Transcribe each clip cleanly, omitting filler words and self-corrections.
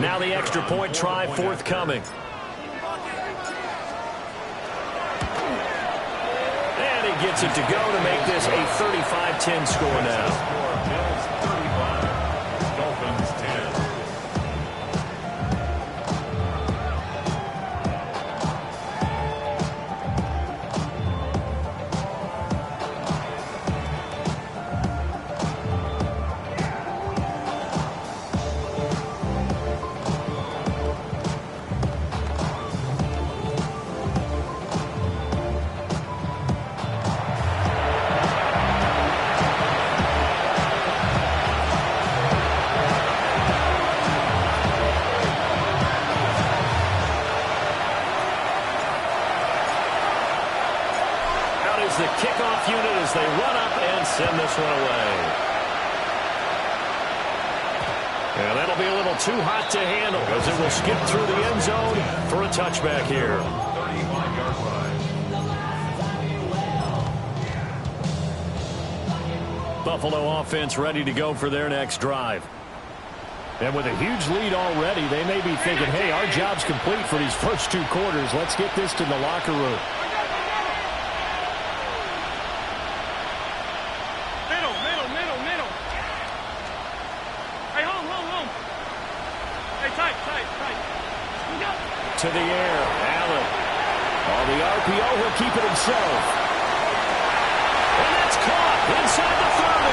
Now the extra point try forthcoming. And he gets it to go to make this a 35-10 score now. The kickoff unit as they run up and send this one away. And that'll be a little too hot to handle as it will skip through the end zone for a touchback here. Buffalo offense ready to go for their next drive. And with a huge lead already, they may be thinking, hey, our job's complete for these first two quarters. Let's get this to the locker room. To the air, Allen. On the RPO, he'll keep it himself. And that's caught inside the 30.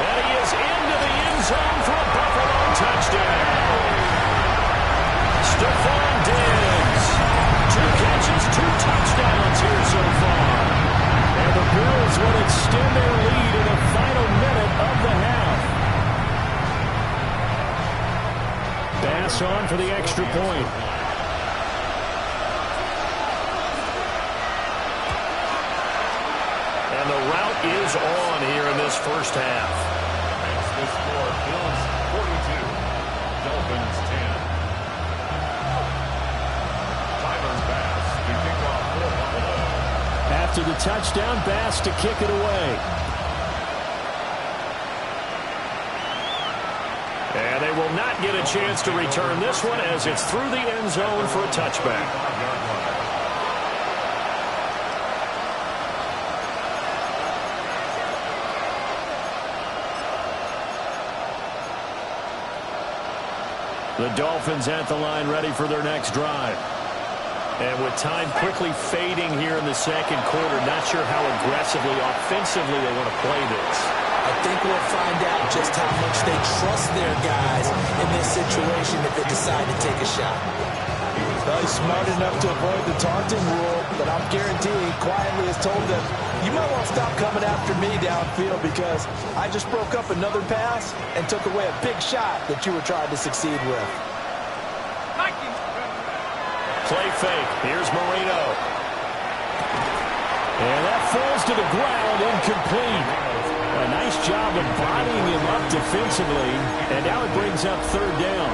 And he is into the end zone for a Buffalo touchdown. Stephon Diggs. 2 catches, 2 touchdowns here so far. And the Bills will extend their lead in the final minute of the half. Bass on for the extra point. And the route is on here in this first half. Makes the score Bills 42, Dolphins 10. Tyler Bass to kick off for Buffalo. After the touchdown, Bass to kick it away. And they will not get a chance to return this one as it's through the end zone for a touchback. The Dolphins at the line ready for their next drive. And with time quickly fading here in the second quarter, not sure how aggressively, offensively they want to play this. I think we'll find out just how much they trust their guys in this situation if they decide to take a shot. Well, he's smart enough to avoid the taunting rule, but I'm guaranteeing quietly has told them, you might want to stop coming after me downfield because I just broke up another pass and took away a big shot that you were trying to succeed with. Play fake. Here's Marino. And that falls to the ground, incomplete. A nice job of bodying him up defensively, and now it brings up third down.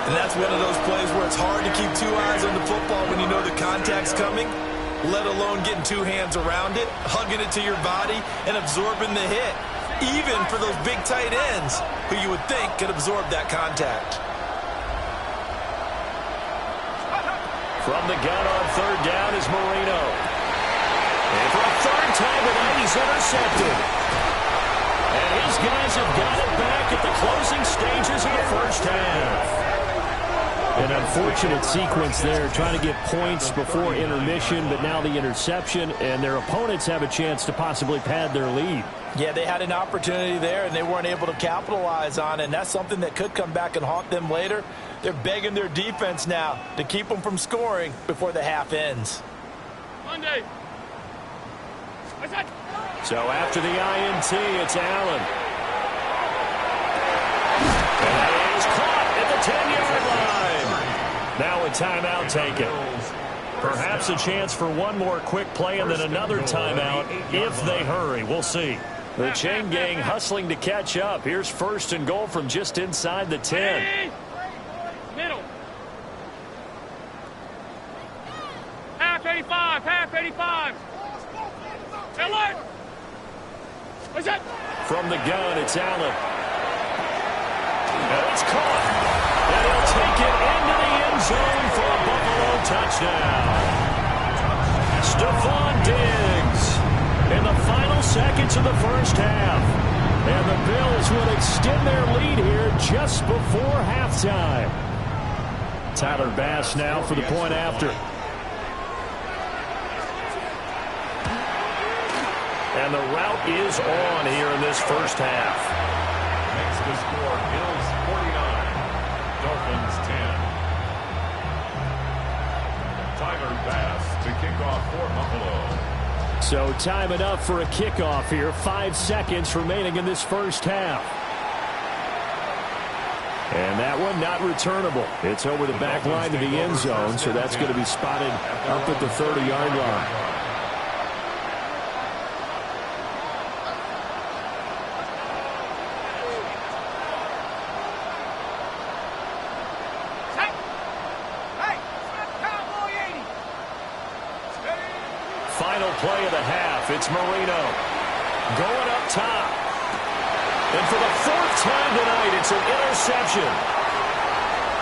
And that's one of those plays where it's hard to keep 2 eyes on the football when you know the contact's coming, let alone getting 2 hands around it, hugging it to your body, and absorbing the hit, even for those big tight ends who you would think could absorb that contact. From the gun on third down is Marino. And for a third time tonight, he's intercepted. And his guys have got it back at the closing stages of the first half. An unfortunate sequence there, trying to get points before intermission, but now the interception, and their opponents have a chance to possibly pad their lead. Yeah, they had an opportunity there, and they weren't able to capitalize on it, and that's something that could come back and haunt them later. They're begging their defense now to keep them from scoring before the half ends. Monday. So after the INT, it's Allen. And that is caught at the 10-yard line. Now a timeout taken. Perhaps a chance for one more quick play and then another timeout if they hurry. We'll see. The chain gang hustling to catch up. Here's first and goal from just inside the 10. Middle. Half 85, half 85. Alert! What's that? From the gun, it's Allen. And it's caught. And he'll take it into the end zone for a Buffalo touchdown. Stephon Diggs in the final seconds of the first half. And the Bills would extend their lead here just before halftime. Tyler Bass now for the point after. And the route is on here in this first half. Makes the score Bills 49, Dolphins 10. Tyler Bass to kick off for Buffalo. So time enough for a kickoff here. 5 seconds remaining in this first half. And that one not returnable. It's over the back line to the end zone, so that's going to be spotted up at the 30-yard line. Final play of the half. It's Marino going up top. And for the 4th time tonight, it's an interception.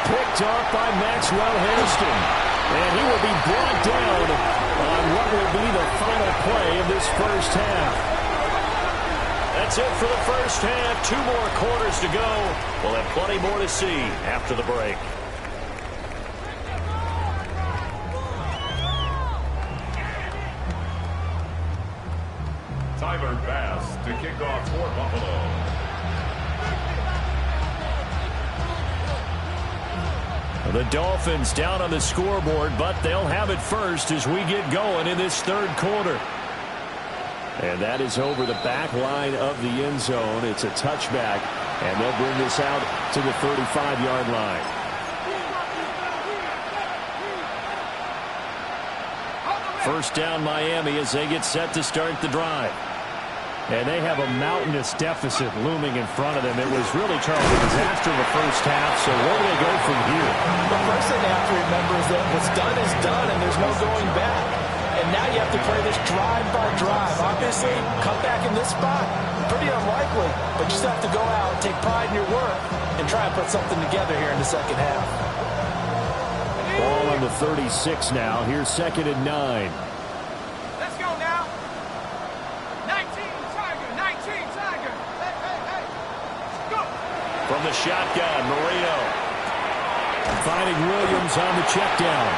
Picked off by Maxwell Hairston. And he will be brought down on what will be the final play of this first half. That's it for the first half. 2 more quarters to go. We'll have plenty more to see after the break. Tyler Bass to kick off for Buffalo. The Dolphins down on the scoreboard, but they'll have it first as we get going in this 3rd quarter. And that is over the back line of the end zone. It's a touchback, and they'll bring this out to the 35-yard line. First down Miami as they get set to start the drive. And they have a mountainous deficit looming in front of them. It was really, Charles, it was after the first half, so where do they go from here? The first thing they have to remember is that what's done is done, and there's no going back. And now you have to play this drive by drive. Obviously, come back in this spot, pretty unlikely, but you just have to go out, take pride in your work, and try and put something together here in the second half. Ball on the 36 now. Here's 2nd and 9. Let's go now. 19, Tiger. 19, Tiger. Hey. Go. From the shotgun, Marino. Finding Williams on the check down.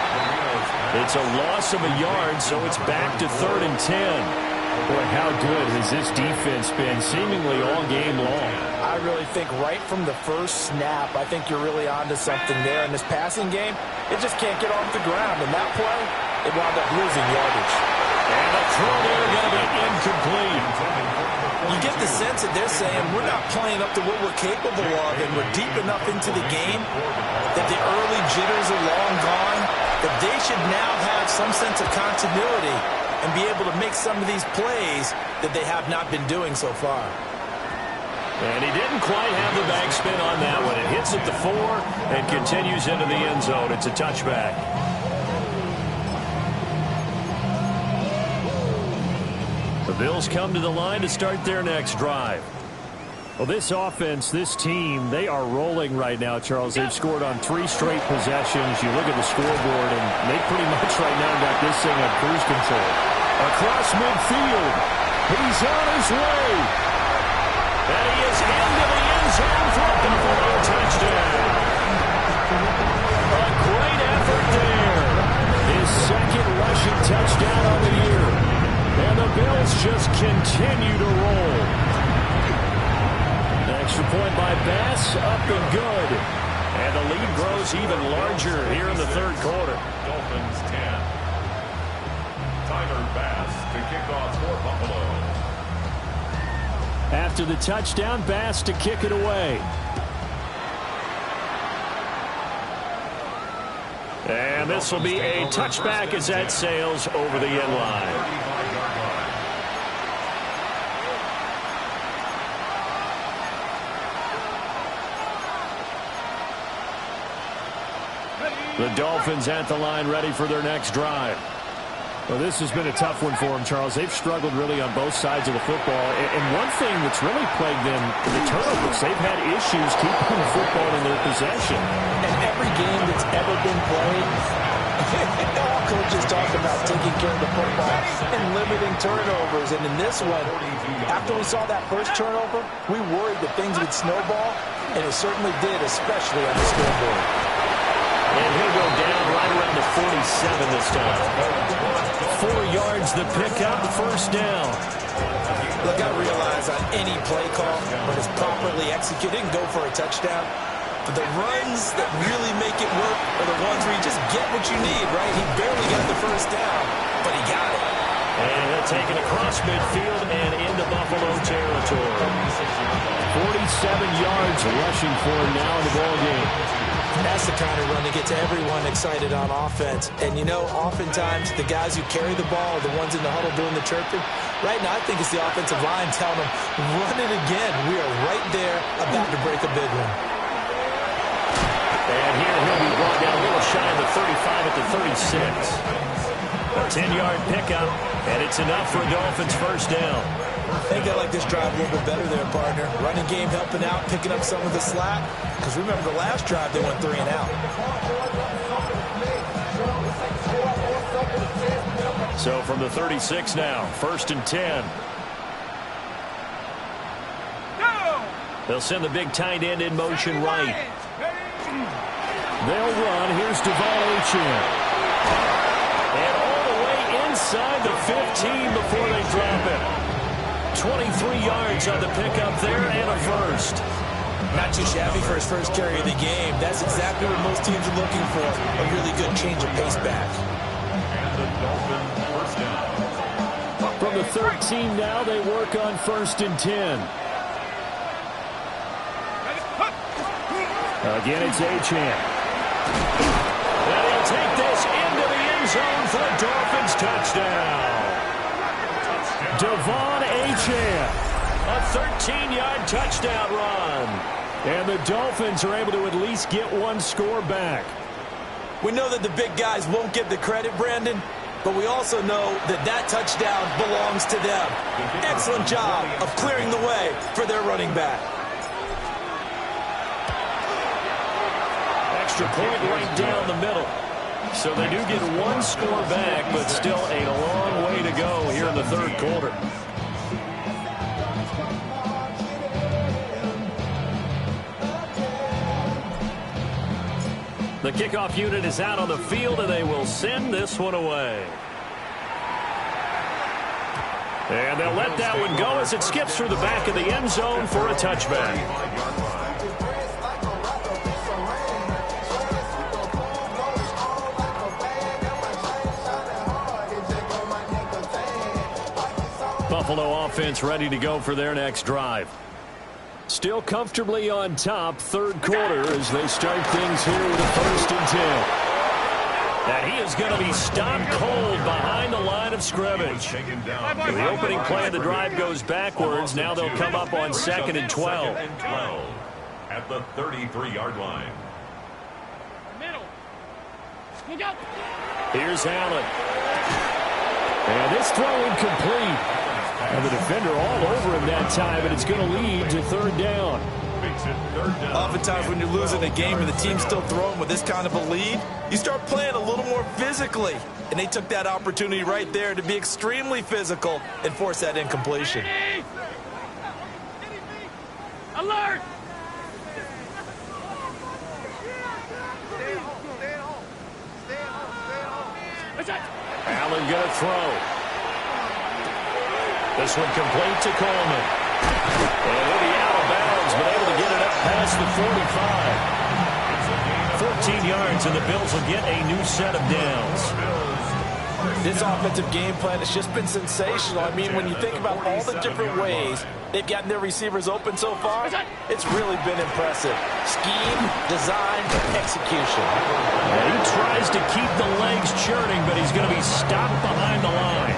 It's a loss of a yard, so it's back to 3rd and 10. Boy, how good has this defense been seemingly all game long? I really think right from the first snap, I think you're really onto something there. In this passing game, it just can't get off the ground. And that play, it wound up losing yardage. And the throw there going to be incomplete. You get the sense that they're saying we're not playing up to what we're capable of, and we're deep enough into the game that the early jitters are long gone, that they should now have some sense of continuity and be able to make some of these plays that they have not been doing so far. And he didn't quite have the backspin on that one. It hits at the 4 and continues into the end zone. It's a touchback. The Bills come to the line to start their next drive. Well, this offense, this team, they are rolling right now, Charles. They've scored on 3 straight possessions. You look at the scoreboard, and they pretty much right now got this thing on cruise control. Across midfield, he's on his way. And he is into the end zone for a Buffalo touchdown. A great effort there. His 2nd rushing touchdown on the year. And the Bills just continue to roll. Extra point by Bass, up and good. And the lead grows even larger here in the 3rd quarter. Dolphins 10. Tyler Bass to kick off for Buffalo. After the touchdown, Bass to kick it away. And this will be a touchback as that sails over the end line. The Dolphins at the line ready for their next drive. Well, this has been a tough one for them, Charles. They've struggled really on both sides of the football. And one thing that's really plagued them, the turnovers. They've had issues keeping the football in their possession. And every game that's ever been played, all coaches talk about taking care of the football and limiting turnovers. And in this one, after we saw that first turnover, we worried that things would snowball, and it certainly did, especially on the scoreboard. And he'll go down right around the 47 this time. 4 yards the pickup, first down. Look, I realize on any play call, when it's properly executed, and go for a touchdown. But the runs that really make it work are the ones where you just get what you need, right? He barely got the first down, but he got it. And he'll take it across midfield and into Buffalo territory. 47 yards rushing for him now in the ballgame. That's the kind of run that gets everyone excited on offense. And, you know, oftentimes the guys who carry the ball are the ones in the huddle doing the chirping. Right now, I think it's the offensive line telling them, run it again. We are right there about to break a big one. And here he'll be brought down a little shy of the 35 at the 36. A 10-yard pickup, and it's enough for a Dolphins first down. I think I like this drive a little bit better there, partner. Running game helping out, picking up some of the slack. Because remember, the last drive, they went 3 and out. So from the 36 now, first and 10. They'll send the big tight end in motion right. They'll run. Here's Devon Achane. And all the way inside the 15 before they drop it. 23 yards on the pickup there and a first. Not too shabby for his first carry of the game. That's exactly what most teams are looking for. A really good change of pace back. And the Dolphins first down. From the 13 now, they work on first and 10. Again, it's Achane. And he'll take this into the end zone for a Dolphins touchdown. Devon Achane, a 13-yard touchdown run. And the Dolphins are able to at least get one score back. We know that the big guys won't get the credit, Brandon, but we also know that that touchdown belongs to them. Excellent job of clearing the way for their running back. Extra point right down the middle. So they do get one score back, but still a long way to go here in the third quarter. The kickoff unit is out on the field, and they will send this one away. And they'll let that one go as it skips through the back of the end zone for a touchback. Buffalo offense ready to go for their next drive. Still comfortably on top, third quarter as they start things here with a first and 10. And he is going to be stopped cold behind the line of scrimmage. The opening play of the drive goes backwards. Now they'll come up on second and 12. At the 33-yard line. Here's Allen. And this throw incomplete. And the defender all over him that time, and it's going to lead to third down. Oftentimes when you're losing a game and the team's still throwing with this kind of a lead, you start playing a little more physically. And they took that opportunity right there to be extremely physical and force that incompletion. Alert! Allen going to throw. This one complete to Coleman. And he'll be out of bounds, but able to get it up past the 45. 14 yards, and the Bills will get a new set of downs. This offensive game plan has just been sensational. I mean, when you think about all the different ways they've gotten their receivers open so far, it's really been impressive. Scheme, design, execution. And he tries to keep the legs churning, but he's going to be stopped behind the line.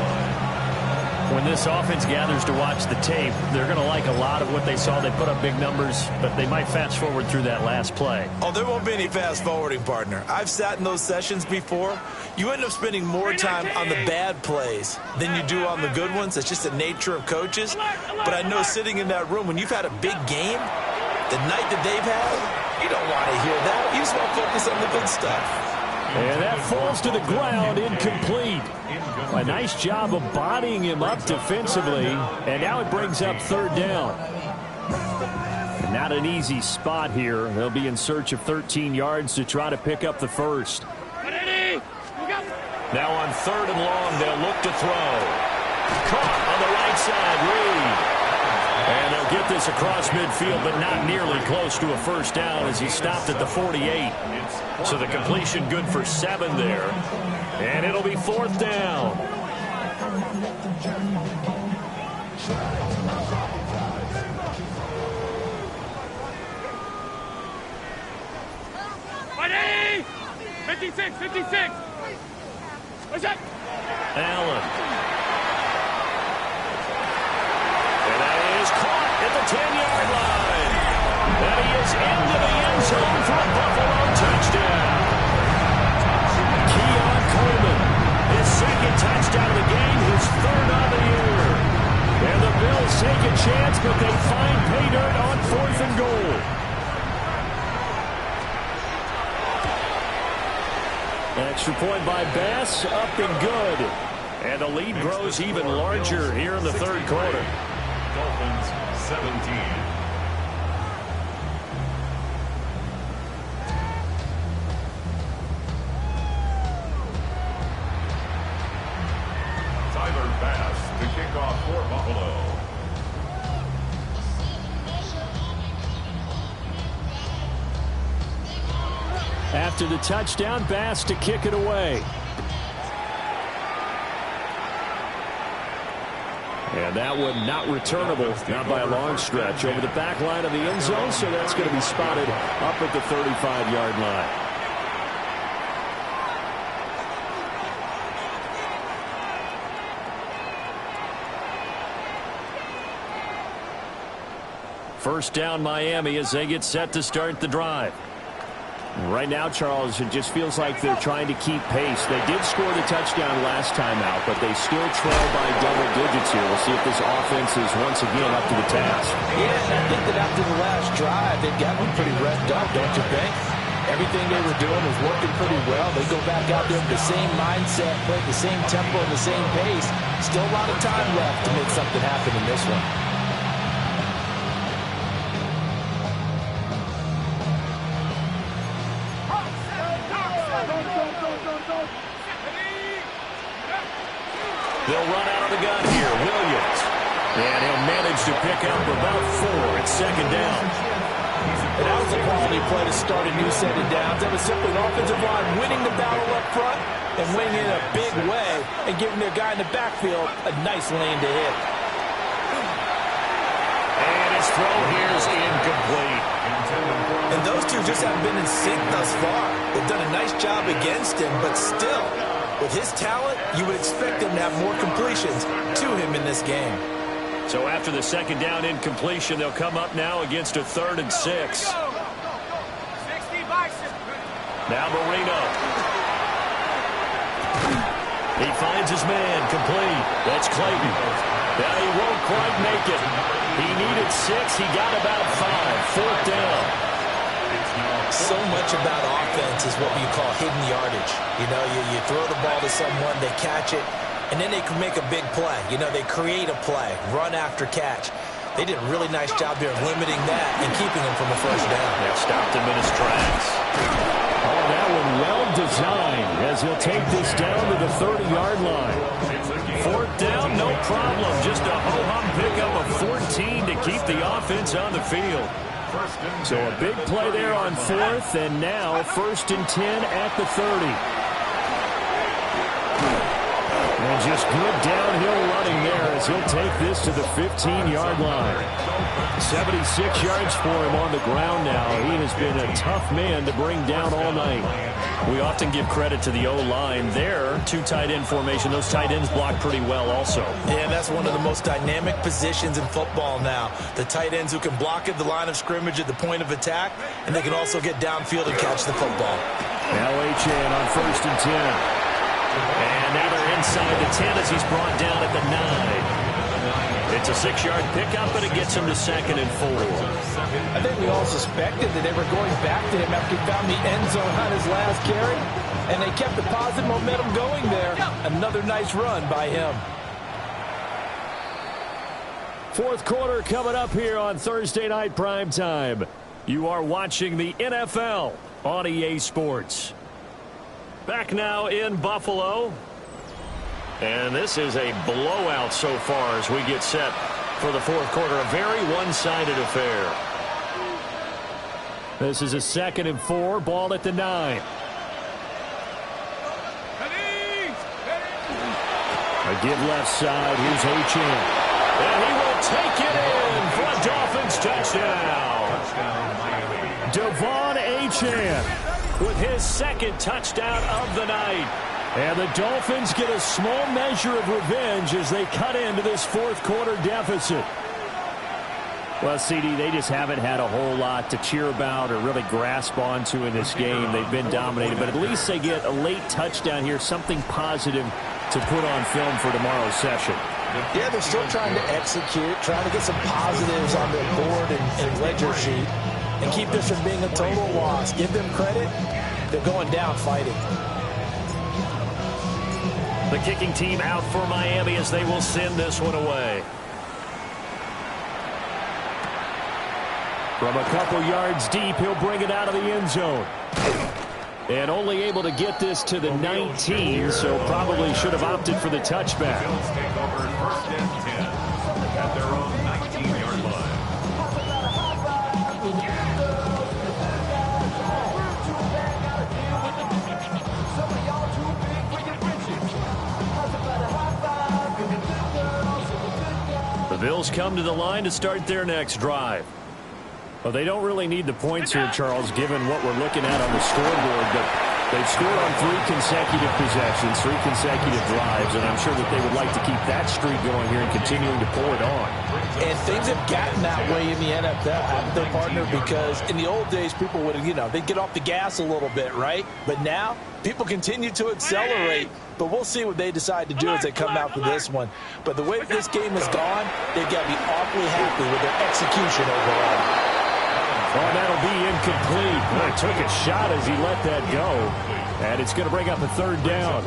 When this offense gathers to watch the tape, they're going to like a lot of what they saw. They put up big numbers, but they might fast forward through that last play. Oh, there won't be any fast forwarding, partner. I've sat in those sessions before. You end up spending more time on the bad plays than you do on the good ones. It's just the nature of coaches. But I know sitting in that room, when you've had a big game, the night that they've had, you don't want to hear that. You just want to focus on the good stuff. And that falls to the ground, incomplete. A nice job of bodying him up defensively, and now it brings up third down. And not an easy spot here. They'll be in search of 13 yards to try to pick up the first. Now on third and long, they'll look to throw. Caught on the right side, Reed. And they'll get this across midfield, but not nearly close to a first down as he stopped at the 48. So the completion good for 7 there. And it'll be fourth down. Ready? 56, 56. What's that? Allen. And that is caught at the 10-yard line. And he is into the end zone for a Buffalo touchdown. Keon Coleman, his second touchdown of the game, his third on the year. And the Bills take a chance, but they find pay dirt on fourth and goal. Extra point by Bass, up and good. And the lead grows even larger here in the third quarter. Dolphins 17. Bass to kick off for Buffalo. After the touchdown, Bass to kick it away. And that one not returnable, not by a long stretch, over the back line of the end zone, so that's going to be spotted up at the 35-yard line. First down, Miami, as they get set to start the drive. Right now, Charles, it just feels like they're trying to keep pace. They did score the touchdown last time out, but they still trail by double digits here. We'll see if this offense is once again up to the task. Yeah, and I think that after the last drive, they got one pretty revved up, don't you think? Everything they were doing was working pretty well. They go back out there with the same mindset, play the same tempo and the same pace. Still a lot of time left to make something happen in this one. They'll run out of the gun here. Williams. And he'll manage to pick up about 4 at second down. And that was a quality play to start a new set of downs. That was simply an offensive line winning the battle up front and winning in a big way and giving their guy in the backfield a nice lane to hit. And his throw here is incomplete. And those two just haven't been in sync thus far. They've done a nice job against him, but still, with his talent, you would expect him to have more completions to him in this game. So after the second down incompletion, they'll come up now against a 3rd and 6. 60 bison. Now Marino. He finds his man, complete. That's Clayton. Now he won't quite make it. He needed 6. He got about 5. Fourth down. So much about offense is what we call hidden yardage. You know, you throw the ball to someone, they catch it, and then they can make a big play. You know, they create a play, run after catch. They did a really nice job there of limiting that and keeping him from a first down. That stopped him in his tracks. Oh, that one well designed as he'll take this down to the 30-yard line. Fourth down, no problem. Just a ho-hum pickup of 14 to keep the offense on the field. So a big play there on 4th, and now 1st and 10 at the 30. And just good downhill running there as he'll take this to the 15-yard line. 76 yards for him on the ground now. He has been a tough man to bring down all night. We often give credit to the O-line there. 2 tight end formation. Those tight ends block pretty well also. Yeah, that's one of the most dynamic positions in football now. The tight ends who can block at the line of scrimmage at the point of attack, and they can also get downfield and catch the football. Now Achane on 1st and 10. And now they're inside the 10 as he's brought down at the 9. It's a 6-yard pickup, but it gets him to 2nd and 4. I think we all suspected that they were going back to him after he found the end zone on his last carry, and they kept the positive momentum going there. Another nice run by him. 4th quarter coming up here on Thursday Night Primetime. You are watching the NFL on EA Sports. Back now in Buffalo. And this is a blowout so far as we get set for the 4th quarter. A very one-sided affair. This is a 2nd and 4. Ball at the 9. A give left side. Here's Achane. And he will take it in for a Dolphins touchdown. Devon Achane with his 2nd touchdown of the night. And the Dolphins get a small measure of revenge as they cut into this 4th quarter deficit. Well, CD, they just haven't had a whole lot to cheer about or really grasp onto in this game. They've been dominated, but at least they get a late touchdown here, something positive to put on film for tomorrow's session. Yeah, they're still trying to execute, trying to get some positives on their board and ledger sheet and keep this from being a total loss. Give them credit. They're going down fighting. The kicking team out for Miami as they will send this one away. From a couple yards deep, he'll bring it out of the end zone. And only able to get this to the 19, so probably should have opted for the touchback. Bills take over 1st and 10 at their own 19-yard line. The Bills come to the line to start their next drive. Well, they don't really need the points here, Charles, given what we're looking at on the scoreboard, but they've scored on 3 consecutive possessions, 3 consecutive drives, and I'm sure that they would like to keep that streak going here and continuing to pour it on. And things have gotten that way in the NFL, haven't they, partner? Because in the old days, people would, they'd get off the gas a little bit, right? But now, people continue to accelerate. But we'll see what they decide to do as they come out for this one. But the way this game has gone, they've got to be awfully happy with their execution overall. Oh, that'll be incomplete. Boy, took a shot as he let that go. And it's going to bring up a 3rd down.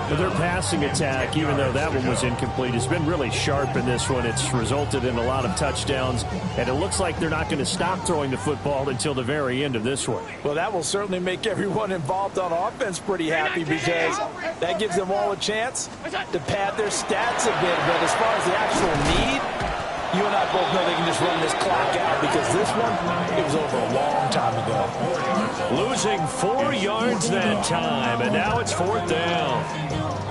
But their passing attack, even though that one was incomplete, has been really sharp in this one. It's resulted in a lot of touchdowns. And it looks like they're not going to stop throwing the football until the very end of this one. Well, that will certainly make everyone involved on offense pretty happy because that gives them all a chance to pad their stats a bit. But as far as the actual need, you and I both know they can just run this clock out because this one, it was over a long time ago. Losing 4 yards that time, and now it's 4th down.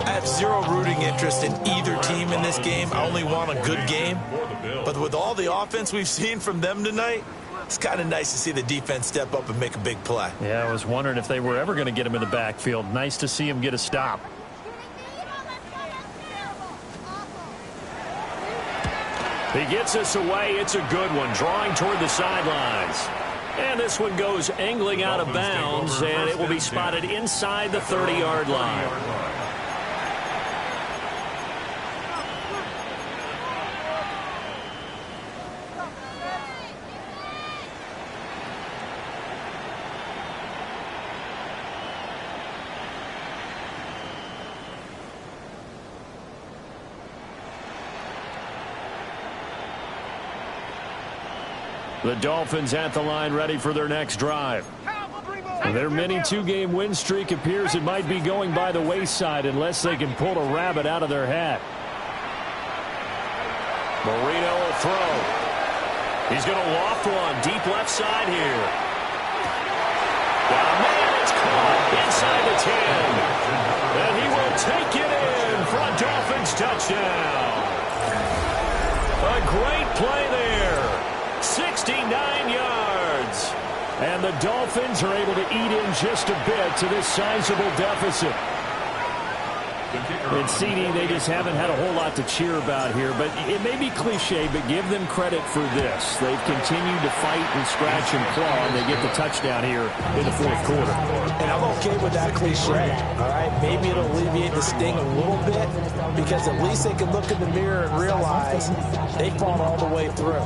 I have zero rooting interest in either team in this game. I only want a good game. But with all the offense we've seen from them tonight, it's kind of nice to see the defense step up and make a big play. Yeah, I was wondering if they were ever going to get him in the backfield. Nice to see him get a stop. He gets us away. It's a good one, drawing toward the sidelines. And this one goes angling out of bounds, and it will be spotted inside the 30-yard line. The Dolphins at the line ready for their next drive. Their mini 2-game win streak appears it might be going by the wayside unless they can pull a rabbit out of their hat. Marino will throw. He's going to loft one deep left side here. Oh, man, it's caught inside the 10. And he will take it in for a Dolphins touchdown. A great play there. 69 yards. And the Dolphins are able to eat in just a bit to this sizable deficit. And CD, they just haven't had a whole lot to cheer about here, but it may be cliche, but give them credit for this. They've continued to fight and scratch and claw, and they get the touchdown here in the fourth quarter. And I'm okay with that cliche, all right? Maybe it'll alleviate the sting a little bit, because at least they can look in the mirror and realize they fought all the way through.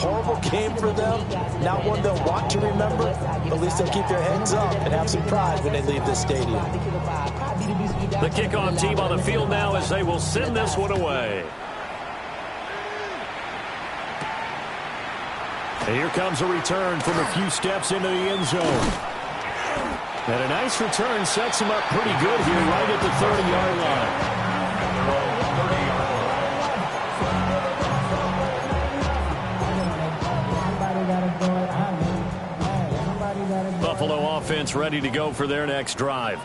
Horrible game for them, not one they'll want to remember, but at least they'll keep their heads up and have some pride when they leave this stadium. The kickoff team on the field now as they will send this one away. And here comes a return from a few steps into the end zone. And a nice return sets him up pretty good here right at the 30-yard line. Buffalo offense ready to go for their next drive.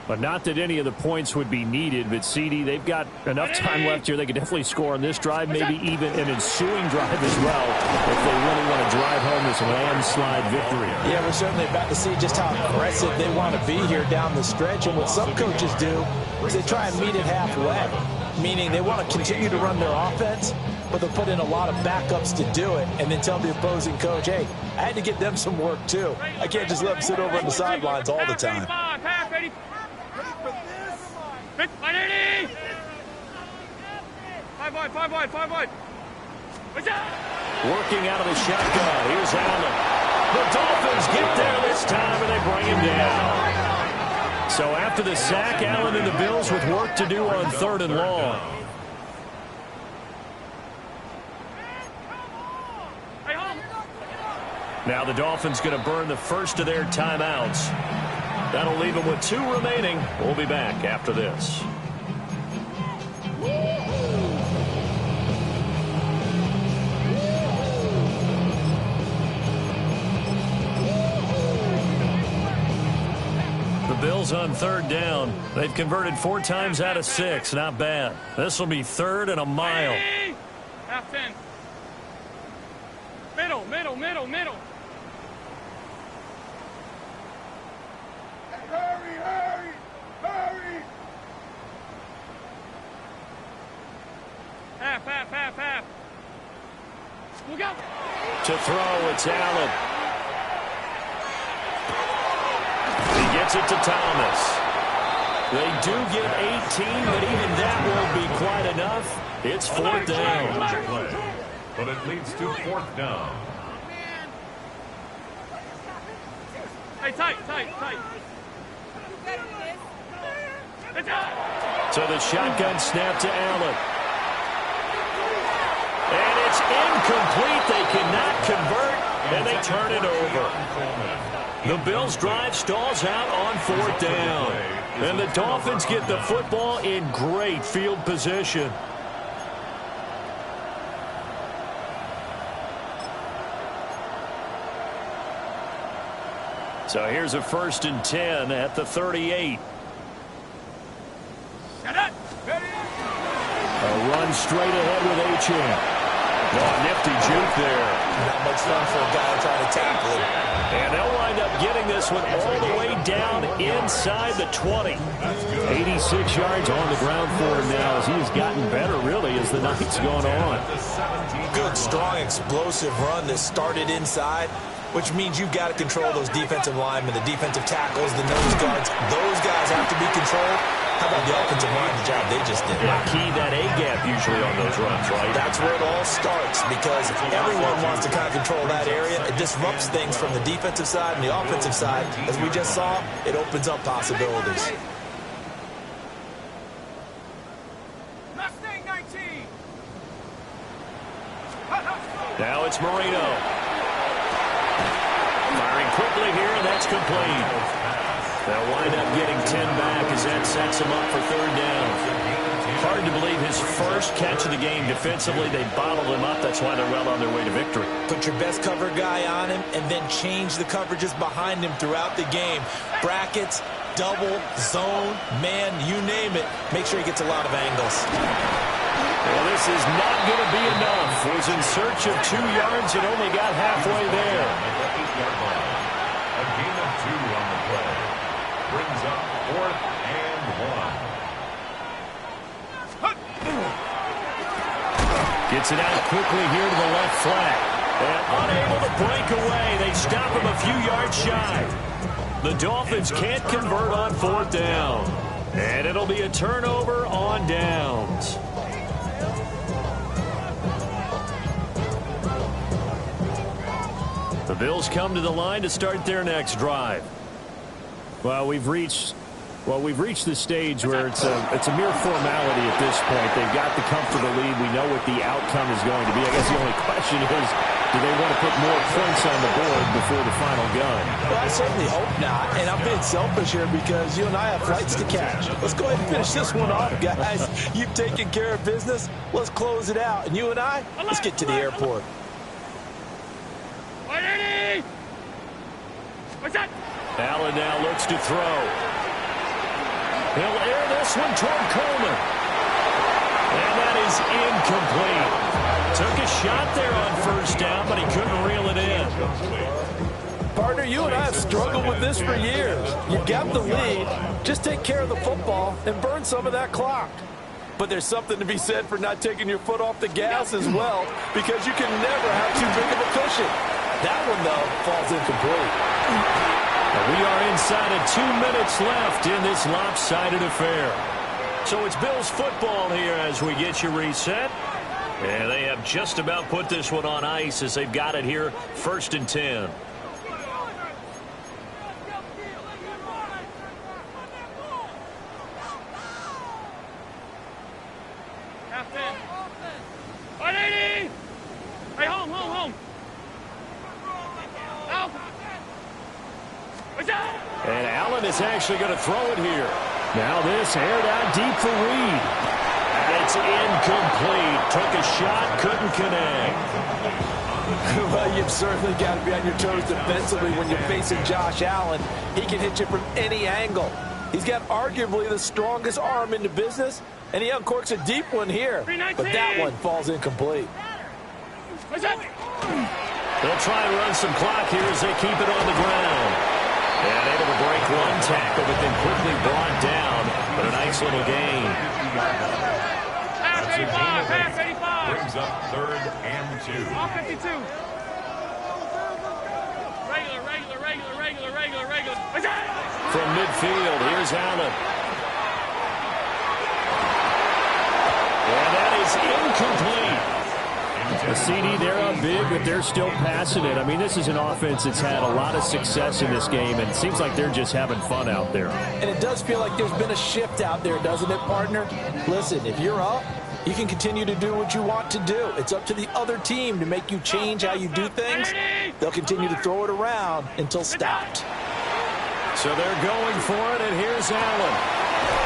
But not that any of the points would be needed, but CD, they've got enough time left here. They could definitely score on this drive, maybe even an ensuing drive as well, if they really want to drive home this landslide victory. Yeah, we're certainly about to see just how aggressive they want to be here down the stretch. And what some coaches do is they try and meet it halfway, meaning they want to continue to run their offense, but they'll put in a lot of backups to do it and then tell the opposing coach, hey, I had to get them some work too. I can't just let them sit over on the sidelines all the time. Five wide. Working out of the shotgun. Here's Allen. The Dolphins get there this time, and they bring him down. So after the sack, Allen and the Bills with work to do on 3rd and long. Now the Dolphins going to burn the first of their timeouts. That'll leave them with 2 remaining. We'll be back after this. The Bills on 3rd down. They've converted 4 times out of 6. Not bad. This will be 3rd and a mile. Half 10. Middle. Hurry! Half. Look out! To throw, it's Allen. He gets it to Thomas. They do get 18, but even that won't be quite enough. It's 4th down. But it leads to 4th down. Hey, tight. So the shotgun snap to Allen. And it's incomplete. They cannot convert, and they turn it over. The Bills' drive stalls out on 4th down. And the Dolphins get the football in great field position. So here's a 1st and 10 at the 38. A run straight ahead with Achane. Oh, nifty juke there. Not much fun for a guy trying to tackle it. And they'll wind up getting this one all the way down inside the 20. 86 yards on the ground for him now as he has gotten better, really, as the night's gone on. Good, strong, explosive run that started inside, which means you've got to control those defensive linemen, the defensive tackles, the nose guards. Those guys have to be controlled. How about the offensive line, the job they just did? Yeah, key that A-gap usually on those runs, right? That's where it all starts, because everyone wants to kind of control that area. It disrupts things from the defensive side and the offensive side. As we just saw, it opens up possibilities. Mustang 19. Now it's Marino. Firing quickly here, and that's complete. They'll wind up getting 10 back as that sets him up for 3rd down. Hard to believe his first catch of the game defensively. They bottled him up. That's why they're well on their way to victory. Put your best cover guy on him and then change the coverages behind him throughout the game. Brackets, double, zone, man, you name it. Make sure he gets a lot of angles. Well, this is not going to be enough. Was in search of 2 yards and only got halfway there. A gain of 2 on the play. Brings up 4th and 1. Gets it out quickly here to the left flat. And unable to break away. They stop him a few yards shy. The Dolphins can't convert on 4th down. And it'll be a turnover on downs. The Bills come to the line to start their next drive. Well, we've reached the stage where it's a mere formality at this point. They've got the comfortable lead. We know what the outcome is going to be. I guess the only question is, do they want to put more points on the board before the final gun? Well, I certainly hope not. And I'm being selfish here because you and I have flights to catch. Let's go ahead and finish this one off, guys. You've taken care of business. Let's close it out. And you and I, let's get to the airport. Allen now looks to throw. He'll air this one toward Coleman. And that is incomplete. Took a shot there on 1st down, but he couldn't reel it in. Partner, you and I have struggled with this for years. You've got the lead. Just take care of the football and burn some of that clock. But there's something to be said for not taking your foot off the gas as well, because you can never have too big of a cushion. That one, though, falls incomplete. We are inside of 2 minutes left in this lopsided affair. So it's Bills football here as we get you reset. And they have just about put this one on ice as they've got it here, 1st and 10. Half 10. 180! Hey, home. Out. And Allen is actually going to throw it here. Now this aired out deep for Reed. And it's incomplete. Took a shot, couldn't connect. Well, you've certainly got to be on your toes defensively when you're facing Josh Allen. He can hit you from any angle. He's got arguably the strongest arm in the business, and he uncorks a deep one here. But that one falls incomplete. They'll try and run some clock here as they keep it on the ground. And able to break one tackle, but then quickly brought down. But a nice little gain. Half 85. Brings up 3rd and 2. All 52. Regular. From midfield, here's Allen. And that is incomplete. A CD, they're up big, but they're still passing it. I mean, this is an offense that's had a lot of success in this game, and it seems like they're just having fun out there. And it does feel like there's been a shift out there, doesn't it, partner? Listen, if you're up, you can continue to do what you want to do. It's up to the other team to make you change how you do things. They'll continue to throw it around until stopped. So they're going for it, and here's Allen.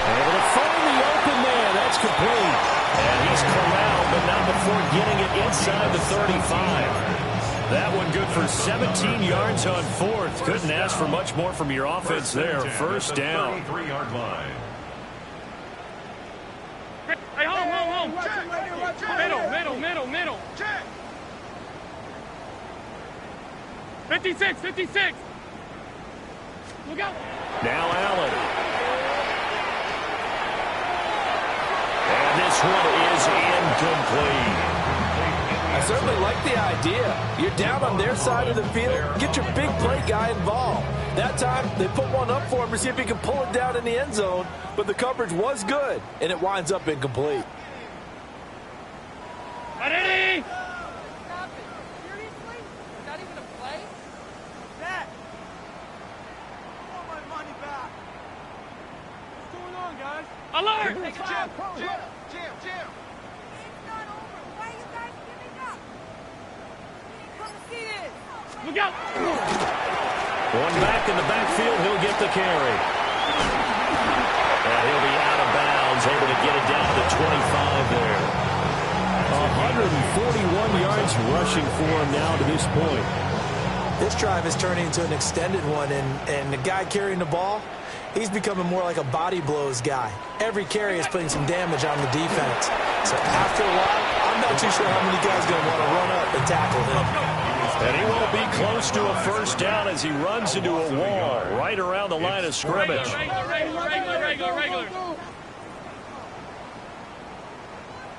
Able to find the open man. That's complete. And he's corralled, but not before getting it inside the 35. That one good for 17 yards on 4th. Couldn't ask for much more from your offense there. 1st down. 33-yard line. Hey, home. Middle. 56. Look out. Now Allen. And this one is incomplete. I certainly like the idea. You're down on their side of the field. Get your big play guy involved. That time, they put one up for him to see if he can pull it down in the end zone. But the coverage was good, and it winds up incomplete. Ready? Seriously? Not even a play? Dad! I want my money back. What's going on, guys? Alert! Jim! It's not over. Why are you guys giving up? Come see this. Look out! One back in the backfield. He'll get the carry. And he'll be out of bounds, able to get it down to the 25 there. 141 yards rushing for him now to this point. This drive is turning into an extended one, and the guy carrying the ball, He's becoming more like a body blows guy. Every carry is putting some damage on the defense. So after a while, I'm not too sure how many guys are going to want to run up and tackle him. And he won't be close to a first down as he runs into a wall right around the line of scrimmage. Regular.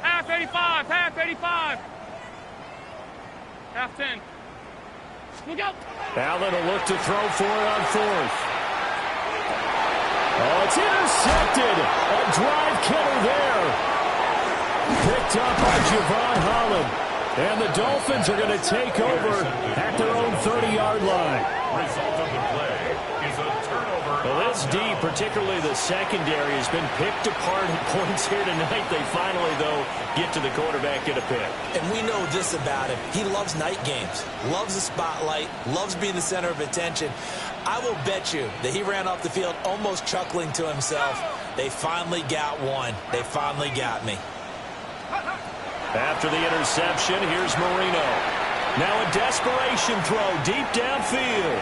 Half 85, half 85. Half 10. Look out. Allen will look to throw for it on fourth. Oh, it's intercepted. A drive killer there. Picked up by Javon Holland. And the Dolphins are going to take over at their own 30-yard line. Result of the play is a turnover. Well, this D, particularly the secondary, has been picked apart at points here tonight. They finally, though, get to the quarterback, get a pick. And we know this about him. He loves night games, loves the spotlight, loves being the center of attention. I will bet you that he ran off the field almost chuckling to himself. They finally got one. They finally got me. After the interception, here's Marino. Now a desperation throw deep downfield.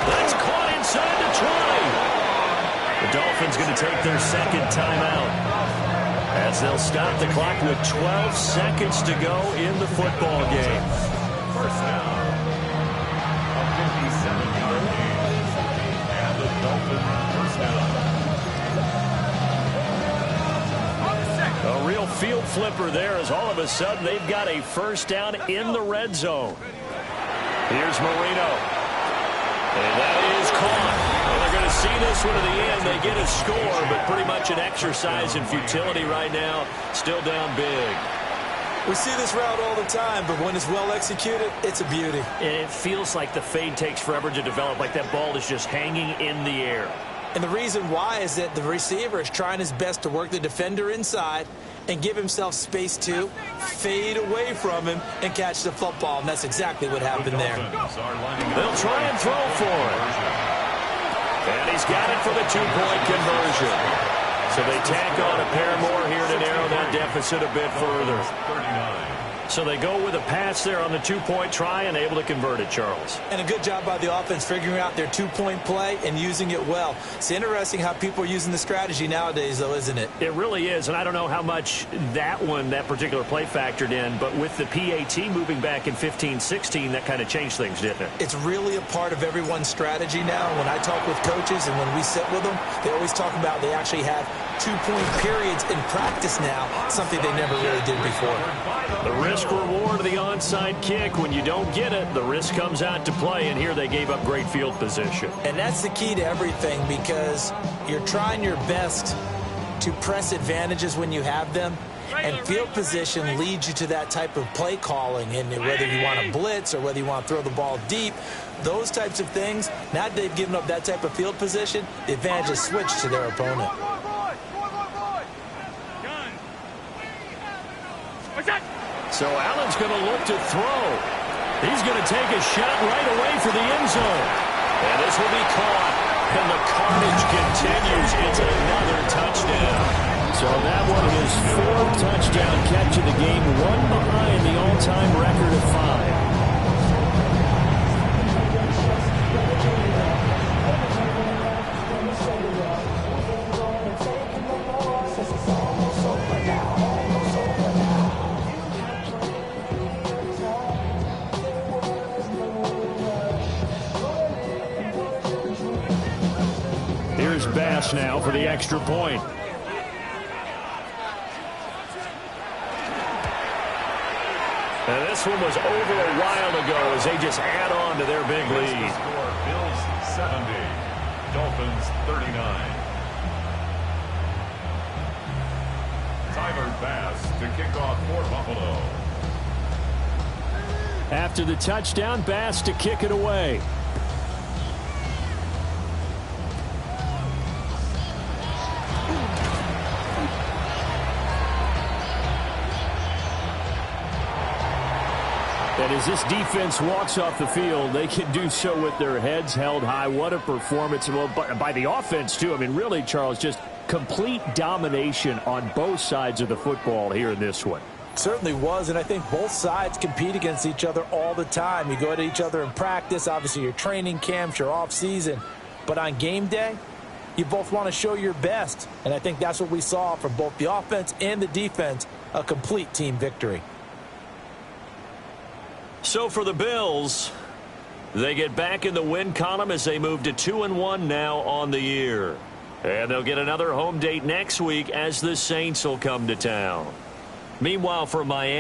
That's caught inside the 20. The Dolphins going to take their second timeout as they'll stop the clock with 12 seconds to go in the football game. First down. A 57-yard gain. And the Dolphins first down. A real field flipper there as all of a sudden they've got a first down in the red zone. Here's Marino. And that is caught. Well, they're going to see this one to the end. They get a score, but pretty much an exercise in futility right now. Still down big. We see this route all the time, but when it's well executed, it's a beauty. And it feels like the fade takes forever to develop, like that ball is just hanging in the air. And the reason why is that the receiver is trying his best to work the defender inside and give himself space to fade away from him and catch the football. And that's exactly what happened there. They'll try and throw for it. And he's got it for the two-point conversion. So they tack on a pair more here to narrow that deficit a bit further. 39. So they go with a pass there on the two-point try and able to convert it, Charles. And a good job by the offense figuring out their two-point play and using it well. It's interesting how people are using the strategy nowadays, though, isn't it? It really is, and I don't know how much that particular play factored in, but with the PAT moving back in 15-16, that kind of changed things, didn't it? It's really a part of everyone's strategy now. When I talk with coaches and when we sit with them, they always talk about they actually have two-point periods in practice now, something they never really did before. The risk-reward of the onside kick, when you don't get it, the risk comes out to play, and here they gave up great field position. And that's the key to everything, because you're trying your best to press advantages when you have them, and field position leads you to that type of play calling. And whether you want to blitz or whether you want to throw the ball deep, those types of things, now that they've given up that type of field position, the advantage is switched to their opponent. So Allen's going to look to throw. He's going to take a shot right away for the end zone. And this will be caught. And the carnage continues. It's another touchdown. So that one is fourth touchdown catch of the game, one behind the all-time record of 5. Here's Bass now for the extra point. And this one was over a while ago as they just add on to their big lead. Bills 70, Dolphins 39. Tyler Bass to kick off for Buffalo. After the touchdown, Bass to kick it away. And as this defense walks off the field, they can do so with their heads held high. What a performance. Well, by the offense, too. I mean, really, Charles, just complete domination on both sides of the football here in this one. Certainly was, and I think both sides compete against each other all the time. You go at each other in practice. Obviously, your training camps, your off season. But on game day, you both want to show your best. And I think that's what we saw from both the offense and the defense, a complete team victory. So for the Bills, they get back in the win column as they move to 2-1 now on the year. And they'll get another home date next week as the Saints will come to town. Meanwhile, for Miami,